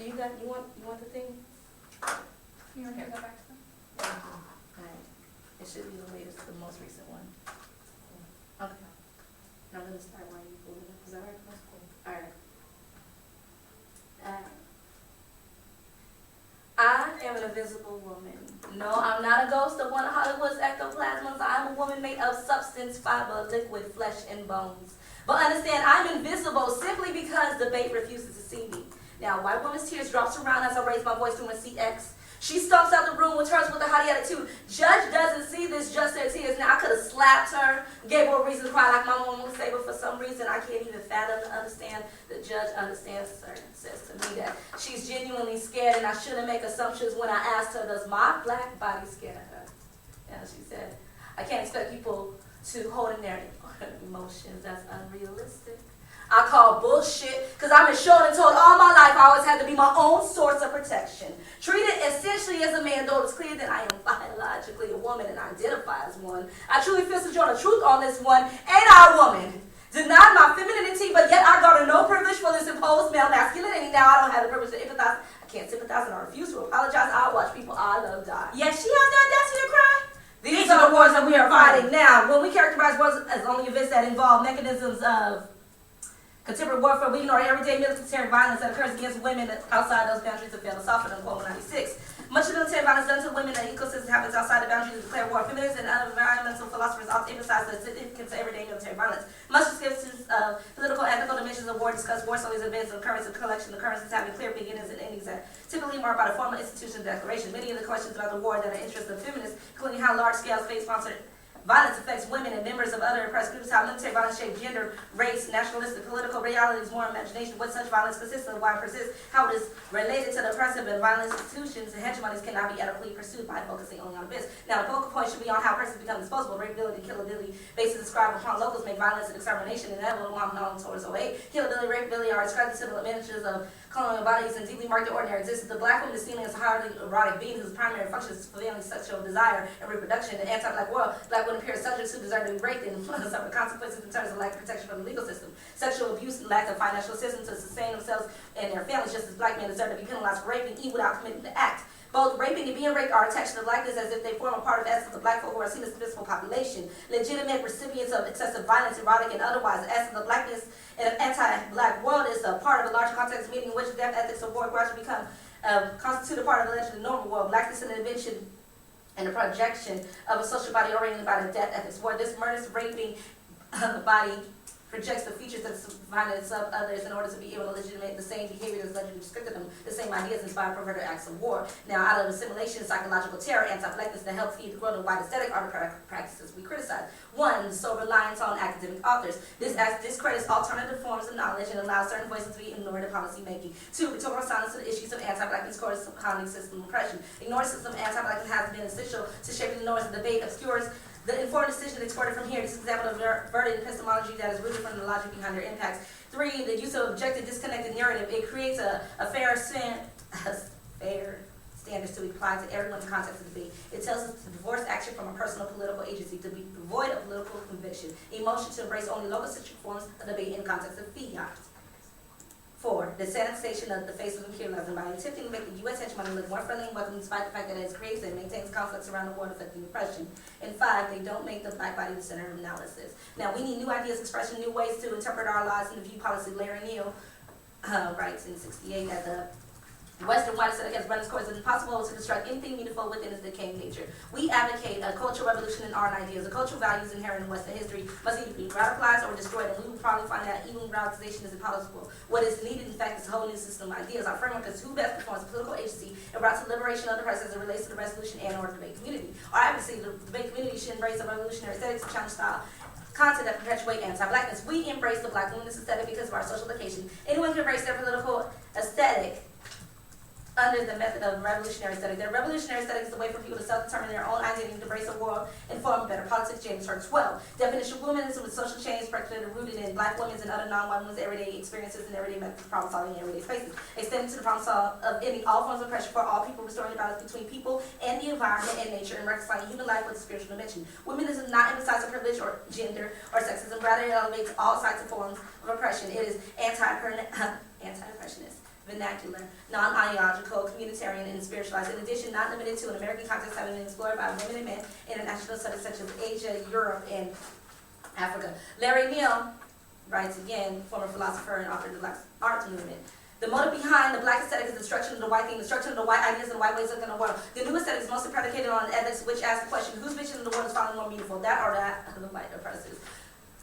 you want the thing? You want to go back to them? Thank you. Alright. It should be the latest, the most recent one. Okay. Now I'm gonna start while you pull it up. Is that right? That's cool. Alright. I am an invisible woman. No, I'm not a ghost of one of Hollywood's ectoplasms. I'm a woman made of substance, fiber, liquid, flesh, and bones. But understand, I'm invisible simply because the bait refuses to see me. Now, white woman's tears drops around as I raise my voice through my CX. She stomps out the room with hers with a haughty attitude. Judge doesn't see this, just says tears. Now, I could have slapped her, gave her a reason to cry like my mom would say, but for some reason, I can't even fathom to understand. The judge understands her and says to me that she's genuinely scared, and I shouldn't make assumptions when I asked her, does my black body scare her? And she said, I can't expect people to hold in their emotions. That's unrealistic. I call bullshit because I've been shown and told all my life I always had to be my own source of protection. Treated essentially as a man, though it's clear that I am biologically a woman and identify as one. I truly feel to draw the truth on this one. Ain't I a woman? Denied my femininity, but yet I garner no privilege for this imposed male masculinity. Now I don't have the privilege to empathize. I can't sympathize and I refuse to apologize. I watch people I love die. Yes, she has the audacity to cry. These are the wars that we are fighting now. When we characterize wars as only events that involve mechanisms of contemporary warfare, we ignore everyday military violence that occurs against women outside those boundaries of fail to soften them, quote 96. Much of the military violence done to women and ecosystems happens outside the boundaries of declared war. Feminists and other environmental philosophers often emphasize the significance of everyday military violence. Much descriptions of political and ethical dimensions of war discuss war stories, events, and occurrence of collection occurrences having clear beginnings and endings that typically marked by the formal institution declaration. Many of the questions about the war that are interest of feminists, including how large-scale state-sponsored violence affects women and members of other oppressed groups, how military violence shapes gender, race, nationalistic, political realities, moral imagination, what such violence consists of, why it persists, how it is related to the oppressive and violent institutions and hegemonies cannot be adequately pursued by focusing only on this. Now, the focal point should be on how persons become disposable, rapeability, killability, bases described upon locals make violence and extermination inevitable known towards 08. Killability, rapeability are described as similar images of colonial bodies and deeply marked ordinary existence. The black woman is seen as a highly erotic being whose primary function is fulfilling sexual desire and reproduction. In the anti-black world, black women appear as subjects who deserve to be raped and suffer consequences in terms of lack of protection from the legal system, sexual abuse, and lack of financial assistance to sustain themselves and their families, just as black men deserve to be penalized for raping even without committing the act. Both raping and being raped are attached to the blackness as if they form a part of the essence of black folk who are seen as the visible population, legitimate recipients of excessive violence, erotic and otherwise. The essence of blackness in an anti-black world is a part of a larger context, meaning in which death, ethics, or war gradually become constitute a part of the allegedly normal world. Blackness and invention and the projection of a social body oriented by the death ethics, where this murderous raping of the body projects the features that violence of others in order to be able to legitimate the same behavior that's allegedly restricted them, the same ideas inspire perverted acts of war. Now, out of assimilation, psychological terror, anti-blackness that help feed the growth of white aesthetic art practices we criticize. One, so reliance on academic authors. This discredits alternative forms of knowledge and allows certain voices to be ignored in policy making. Two, rhetorical silence to the issues of anti-blackness corresponding system oppression. Ignoring system of anti-blackness has been essential to shaping the norms of debate, obscures the informed decision exported from here. This is an example of verted epistemology that is rooted from the logic behind their impacts. Three, the use of objective, disconnected narrative. It creates a fair standards to be applied to everyone's context of debate. It tells us to divorce action from a personal political agency, to be devoid of political conviction, emotion to embrace only local-centric forms of debate in the context of fiat. Four, the sanitation of the face of imperialism by attempting to make the U.S. hegemony look more friendly and welcoming despite the fact that it creates and maintains conflicts around the world affecting oppression. And five, they don't make the black body the center of analysis. Now, we need new ideas, expression, new ways to interpret our lives and view policy. Larry Neal writes in 68 that the Western white aesthetic has run its course. It's impossible to construct anything meaningful within its decaying nature. We advocate a cultural revolution in art and ideas. The cultural values inherent in Western history must either be radicalized or destroyed, and we will probably find that even radicalization is impossible. What is needed, in fact, is a whole new system of ideas. Our framework is who best performs political agency and route to liberation of the press as it relates to the resolution and or debate community. Our advocacy, the debate community should embrace a revolutionary aesthetics and challenge style content that perpetuate anti-blackness. We embrace the black womanist aesthetic because of our social location. Anyone can embrace their political aesthetic under the method of revolutionary aesthetic. Their revolutionary aesthetic is a way for people to self-determine their own identity, to embrace a world and form better politics. James Hurd 12. Definition of womanism is social change practically rooted in black women's and other non-white women's everyday experiences and everyday methods of problem solving in everyday spaces, extending to the problem of ending all forms of pressure for all people, restoring the balance between people and the environment and nature, and reconciling human life with the spiritual dimension. Womanism does not emphasize privilege or gender or sexism, rather it elevates all sides and forms of oppression. It is anti-oppressionist. vernacular, non-ideological, communitarian, and spiritualized. In addition, not limited to an American context, having been explored by women and men in international studies such as Asia, Europe, and Africa. Larry Neal writes again, former philosopher and author of the Black Arts Movement. The motive behind the Black aesthetic is the destruction of the white thing, the destruction of the white ideas and the white ways of looking at the world. The new aesthetic is mostly predicated on ethics, which asks the question, whose vision of the world is finally more meaningful, that or that of the white oppressors?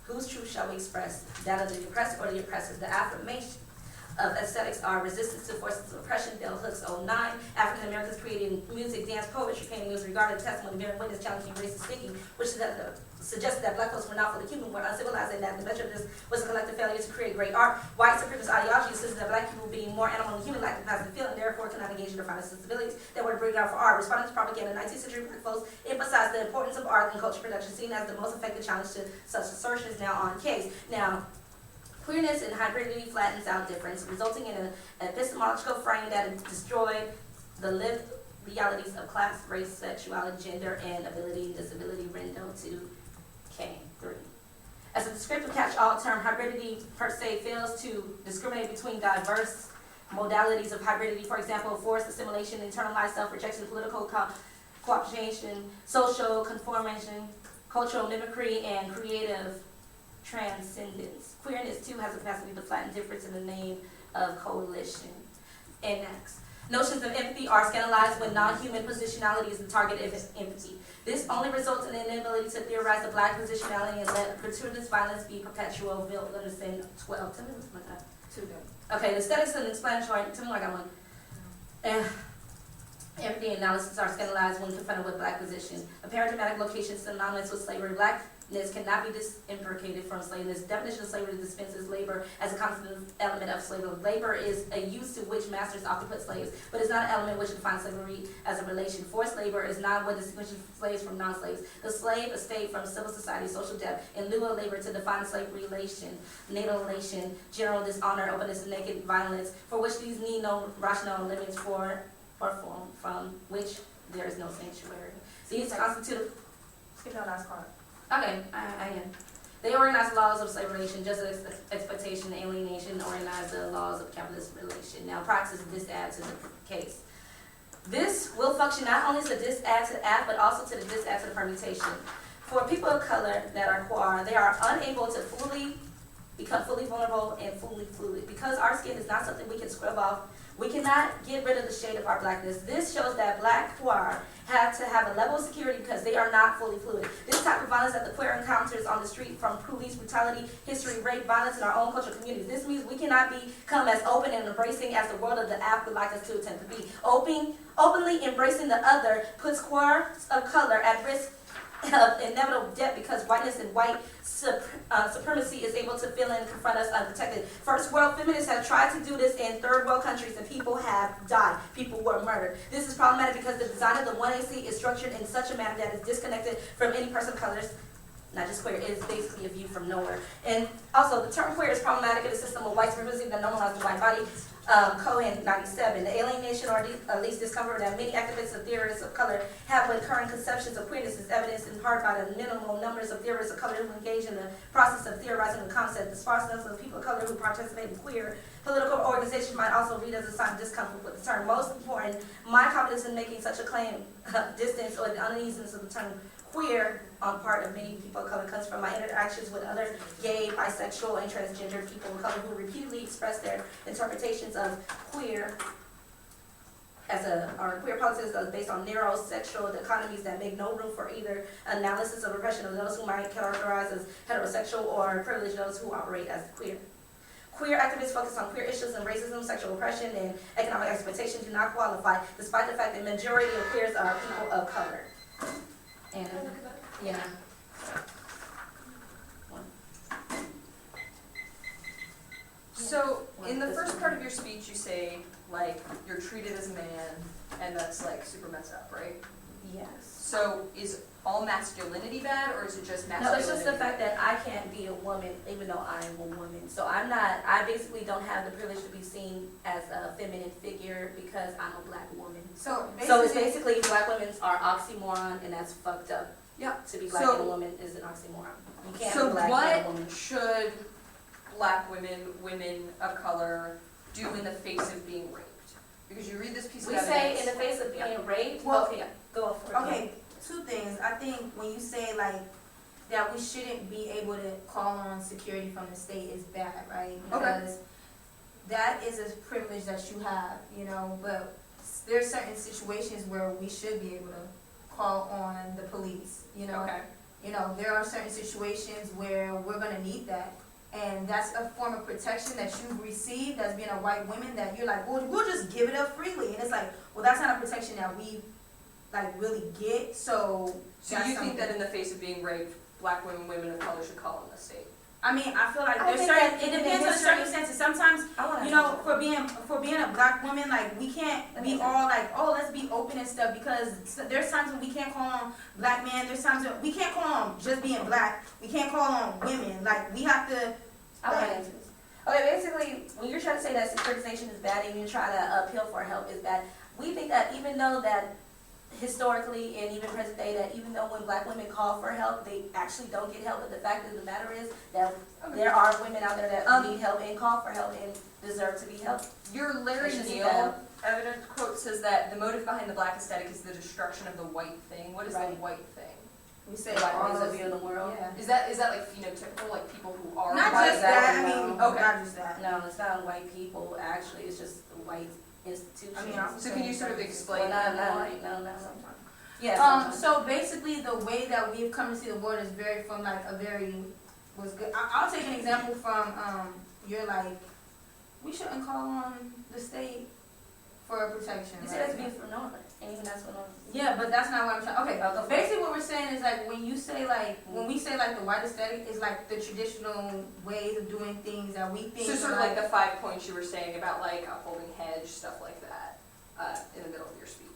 Whose truth shall we express, that of the oppressed or the oppressors? The affirmation of aesthetics are resistance to forces of oppression, Bell Hooks 09. African Americans created music, dance, poetry, painting was regarded as testimony bearing witness challenging racist thinking, which suggested that black folks were not fully human, were uncivilized, and that the measure of this was a collective failure to create great art. White supremacist ideology insisted that black people being more animal and human-like capacity to feel and therefore cannot engage in their finest sensibilities that were to bring out for art. Responding to propaganda, 19th century black folks emphasized the importance of art and culture production, seen as the most effective challenge to such assertion is now on case. Now, queerness and hybridity flattens out difference, resulting in an epistemological frame that destroyed the lived realities of class, race, sexuality, gender, and ability and disability. Rendo 2K3. As a descriptive catch-all term, hybridity per se fails to discriminate between diverse modalities of hybridity, for example, forced assimilation, internalized self-rejection, political cooperation, social conformation, cultural mimicry, and creative transcendence. Queerness, too, has a capacity to flatten difference in the name of coalition. And next. Notions of empathy are scandalized when non-human positionality is the target of empathy. This only results in the inability to theorize the black positionality and let gratuitous violence be perpetual. Bill Anderson 12. Tell me what's my time. 2 go. Okay, the aesthetics and explanatory. Tell me what I got one. Empathy analysis are scandalized when confronted with black position. A paradigmatic location synonymous with slavery. Blackness cannot be disembarkated from slavery. This definition of slavery dispenses labor as a constant element of slavery. Labor is a use to which masters often put slaves, but is not an element which defines slavery as a relation. Forced labor is not what distinguishes slaves from non-slaves. The slave estate from civil society, social debt, in lieu of labor to define slave relation, natal relation, general dishonor, openness, and naked violence, for which these need no rational limits for or from which there is no sanctuary. These constitute. Skip that last part. Okay, I am. They organize laws of slave relation, justice, exploitation, alienation, organize the laws of capitalist relation. Now, praxis this add to the case. This will function not only to this add to the act, but also to the this add to the permutation. For people of color that are queer, they are unable to become fully vulnerable and fully fluid. Because our skin is not something we can scrub off, we cannot get rid of the shade of our blackness. This shows that black queer have to have a level of security because they are not fully fluid. This type of violence that the queer encounters on the street, from police brutality, history, rape, violence in our own cultural communities. This means we cannot become as open and embracing as the world of the app would like us to attempt to be. Openly embracing the other puts queers of color at risk of inevitable death because whiteness and white supremacy is able to fill in and confront us unprotected. First world feminists have tried to do this in third world countries and people have died. People were murdered. This is problematic because the design of the 1AC is structured in such a manner that is disconnected from any person of color. Not just queer, it is basically a view from nowhere. And also, the term queer is problematic in a system of white supremacy that normalizes the white body. Cohen 97. The alienation or at least discomfort that many activists and theorists of color have with current conceptions of queerness is evidenced in part by the minimal numbers of theorists of color who engage in the process of theorizing the concept. The sparse numbers of people of color who participate in queer political organizations might also read as a sign of discomfort with the term. Most important, my confidence in making such a claim, distance or the uneasiness of the term queer on part of many people of color comes from my interactions with other gay, bisexual, and transgender people of color who repeatedly express their interpretations of queer or queer politics as based on narrow sexual dichotomies that make no room for either analysis of repression of those who might characterize as heterosexual or privilege those who operate as queer. Queer activists focus on queer issues and racism, sexual oppression, and economic exploitation do not qualify, despite the fact that the majority of queers are people of color. And, yeah. So, in the first part of your speech, you say, like, you're treated as a man, and that's, like, super messed up, right? Yes. So, is all masculinity bad, or is it just masculinity? No, it's just the fact that I can't be a woman, even though I am a woman. So I basically don't have the privilege to be seen as a feminine figure because I'm a black woman. So it's basically black women are oxymoron, and that's fucked up. Yeah. To be black and a woman is an oxymoron. You can't So be black and a woman. what should black women, women of color, do in the face of being raped? Because you read this piece of We evidence. say in the face of being raped, Well, okay, go for it. Okay, two things. I think when you say like that we shouldn't be able to call on security from the state is bad, right? Because that is a privilege that you have, you know, but there's certain situations where we should be able to call on the police, you know. Okay. You know, there are certain situations where we're gonna need that. And that's a form of protection that you've received as being a white woman that you're like, well, we'll just give it up freely. And it's like, well, that's not a protection that we like really get. So So you think that in the face of being raped, black women, women of color should call on the state? I mean, I feel like I there's think certain, that it in depends on the history- circumstances. Sometimes, I wanna you know, for being a black woman, like we can't be all like, oh, let's be open and stuff, because there's times when we can't call on black men. There's times when we can't call on just being black. We can't call on women. Like we have to. I want to answer this. Okay, basically, when you're trying to say that securitization is bad and you're trying to appeal for help is bad, we think that even though that historically and even present day, that even though when black women call for help, they actually don't get help, but the fact of the matter is that there are women out there that need help and call for help and deserve to be helped. Your Larry They should see Neal evidence quote says that the motive behind the black aesthetic is the destruction of the white thing. What is the Right. white thing? We say Black all ways of those- viewing the world. Yeah. Is that like phenotypical, like people who are Not white? just that. I exactly, mean, no. Okay. not just that. No, it's not white people, actually, it's just white institutions. I mean, I'm So can you sort of explain Well, that? no. Yeah. So basically, the way that we've come to see the world is very from like a very was good. I'll take an example from you're like, we shouldn't call on the state for protection. You right? said that's being for Norman, and even that's what I'm. Yeah, but that's not what I'm trying. Okay, I'll go for basically what we're saying is like when you say like when we say like the white aesthetic is like the traditional ways of doing things that we think. So sort of are, like the 5 points you were saying about like upholding hedge, stuff like that, in the middle of your speech.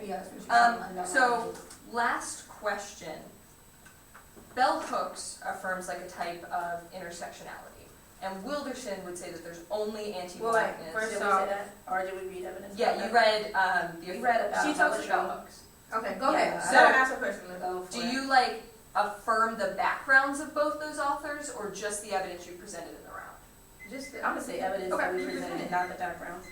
yeah, that's what you're talking about. So last question. Bell Hooks affirms like a type of intersectionality, and Wilderson would say that there's only anti-blackness. Well, Did we say off- that, or did we read evidence? Yeah, you read You read about. She talks Bell about- Hooks. okay, go Yeah, ahead. so- So ask a question. Go for Do it. you like affirm the backgrounds of both those authors, or just the evidence you presented in the round? Just I'm gonna say evidence that we Okay. presented, not the background.